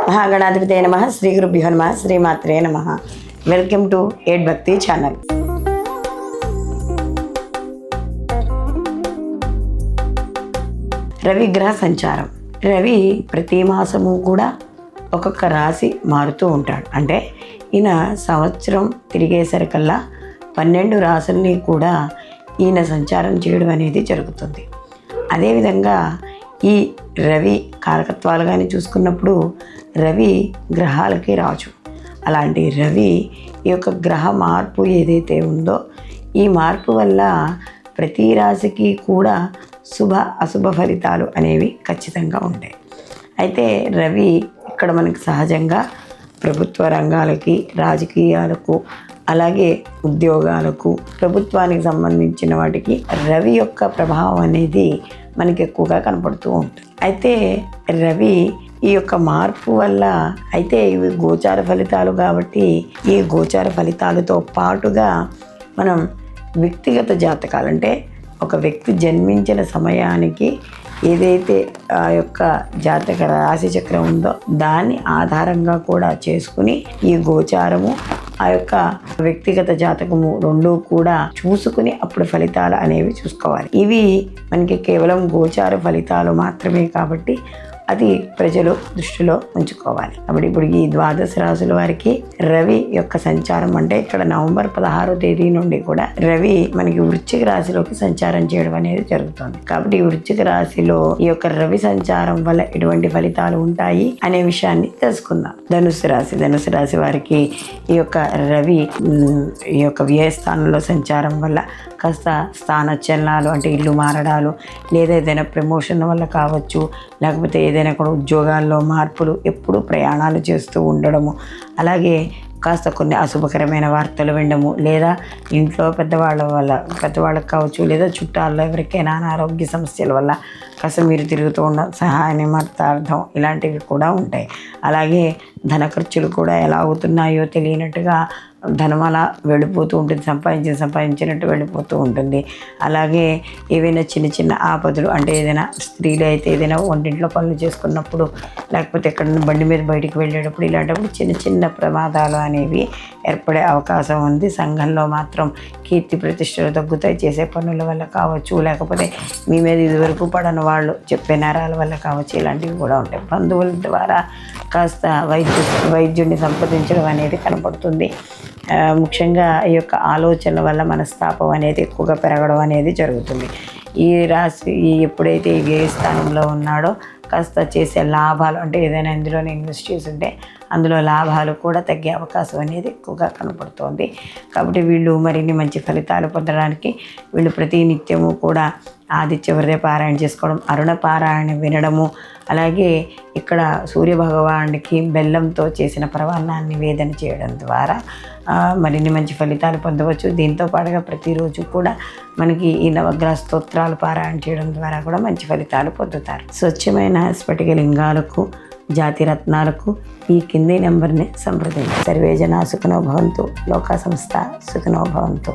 మహాగణాధిపతే నమః. శ్రీ గురుభ్యో నమః. శ్రీమాత్రే నమః. వెల్కమ్ టు ఎయిట్ భక్తి ఛానల్. రవి గ్రహ సంచారం. రవి ప్రతి మాసము కూడా ఒక్కొక్క రాశి మారుతూ ఉంటాడు. అంటే ఈయన సంవత్సరం తిరిగేసరికల్లా 12 రాశుల్ని కూడా ఈయన సంచారం చేయడం అనేది జరుగుతుంది. అదేవిధంగా ఈ రవి కారకత్వాలు కానీ చూసుకున్నప్పుడు రవి గ్రహాలకి రాజు. అలాంటి రవి ఈ యొక్క గ్రహ మార్పు ఏదైతే ఉందో ఈ మార్పు వల్ల ప్రతి రాశికి కూడా శుభ అశుభ ఫలితాలు అనేవి ఖచ్చితంగా ఉంటాయి. అయితే రవి ఇక్కడ మనకి సహజంగా ప్రభుత్వ రంగాలకి, రాజకీయాలకు, అలాగే ఉద్యోగాలకు, ప్రభుత్వానికి సంబంధించిన వాటికి రవి యొక్క ప్రభావం అనేది మనకి ఎక్కువగా కనపడుతూ ఉంటుంది. అయితే రవి ఈ యొక్క మార్పు వల్ల అయితే ఇవి గోచార ఫలితాలు కాబట్టి ఈ గోచార ఫలితాలతో పాటుగా మనం వ్యక్తిగత జాతకాలు, అంటే ఒక వ్యక్తి జన్మించిన సమయానికి ఏదైతే ఆ యొక్క జాతక రాశి చక్రం ఉందో దాన్ని ఆధారంగా కూడా చేసుకుని ఈ గోచారము ఆ యొక్క వ్యక్తిగత జాతకము రెండూ కూడా చూసుకుని అప్పుడు ఫలితాలు అనేవి చూసుకోవాలి. ఇవి మనకి కేవలం గోచార ఫలితాలు మాత్రమే కాబట్టి అది ప్రజలు దృష్టిలో ఉంచుకోవాలి. కాబట్టి ఇప్పుడు ఈ 12 రాశుల వారికి రవి యొక్క సంచారం, అంటే ఇక్కడ నవంబర్ 16వ తేదీ నుండి కూడా రవి మనకి వృశ్చిక రాశిలోకి సంచారం చేయడం అనేది జరుగుతుంది. కాబట్టి ఈ వృశ్చిక రాశిలో ఈ యొక్క రవి సంచారం వల్ల ఎటువంటి ఫలితాలు ఉంటాయి అనే విషయాన్ని తెలుసుకుందాం. ధనుసు రాశి వారికి ఈ యొక్క రవి ఈ యొక్క వ్యయస్థానంలో సంచారం వల్ల కాస్త స్థానచలనాలు, అంటే ఇల్లు మారడాలు, లేదా ఏదైనా ప్రమోషన్ వల్ల కావచ్చు, లేకపోతే ఏదైనా కూడా ఉద్యోగాల్లో మార్పులు, ఎప్పుడూ ప్రయాణాలు చేస్తూ ఉండడము, అలాగే కాస్త కొన్ని అశుభకరమైన వార్తలు వినడము, లేదా ఇంట్లో పెద్దవాళ్ళకి కావచ్చు, లేదా చుట్టాల్లో ఎవరికైనా అనారోగ్య సమస్యల వల్ల కాస్త మీరు తిరుగుతూ ఉండడం, సహాయ నిమిత్తార్థం ఇలాంటివి కూడా ఉంటాయి. అలాగే ధన ఖర్చులు కూడా ఎలా అవుతున్నాయో తెలియనట్టుగా ధనం అలా వెళ్ళిపోతూ ఉంటుంది, సంపాదించినట్టు వెళ్ళిపోతూ ఉంటుంది. అలాగే ఏవైనా చిన్న ఆపదలు, అంటే ఏదైనా స్త్రీలు అయితే ఏదైనా వంటింట్లో పనులు చేసుకున్నప్పుడు, లేకపోతే ఎక్కడైనా బండి మీద బయటికి వెళ్ళేటప్పుడు, ఇలాంటప్పుడు చిన్న ప్రమాదాలు అనేవి ఏర్పడే అవకాశం ఉంది. సంఘంలో మాత్రం కీర్తి ప్రతిష్టలు తగ్గుతాయి, చేసే పనుల వల్ల కావచ్చు, లేకపోతే మీ మీద ఇదివరకు పడని వాళ్ళు చెప్పే నేరాల వల్ల కావచ్చు, ఇలాంటివి కూడా ఉంటాయి. బంధువుల ద్వారా కాస్త వైద్యుడిని సంప్రదించడం అనేది కనపడుతుంది. ముఖ్యంగా ఈ యొక్క ఆలోచనల వల్ల మనస్తాపం అనేది ఎక్కువగా పెరగడం అనేది జరుగుతుంది. ఈ రాశి ఎప్పుడైతే ఈ వ్యయ స్థానంలో ఉన్నాడో కాస్త చేసే లాభాలు, అంటే ఏదైనా ఇందులోనే ఇన్వెస్ట్ చేసి ఉంటే అందులో లాభాలు కూడా తగ్గే అవకాశం అనేది ఎక్కువగా కనపడుతోంది. కాబట్టి వీళ్ళు మరిన్ని మంచి ఫలితాలు పొందడానికి వీళ్ళు ప్రతి నిత్యము కూడా ఆదిత్య హృదయ పారాయణ చేసుకోవడం, అరుణ పారాయణ వినడము, అలాగే ఇక్కడ సూర్యభగవానుడికి బెల్లంతో చేసిన పరమాన్నాన్ని నివేదన చేయడం ద్వారా మరిన్ని మంచి ఫలితాలు పొందవచ్చు. దీంతో పాటుగా ప్రతిరోజు కూడా మనకి ఈ నవగ్రహ స్తోత్రాలు పారాయణ చేయడం ద్వారా కూడా మంచి ఫలితాలు పొందుతారు. స్వచ్ఛమైన స్ఫటిక లింగాలకు, జాతి రత్నాలకు ఈ కింది నెంబర్ని సంప్రదించి. సర్వే జనా సుఖినో భవంతు. లోకా సంస్థ సుఖినో భవంతు.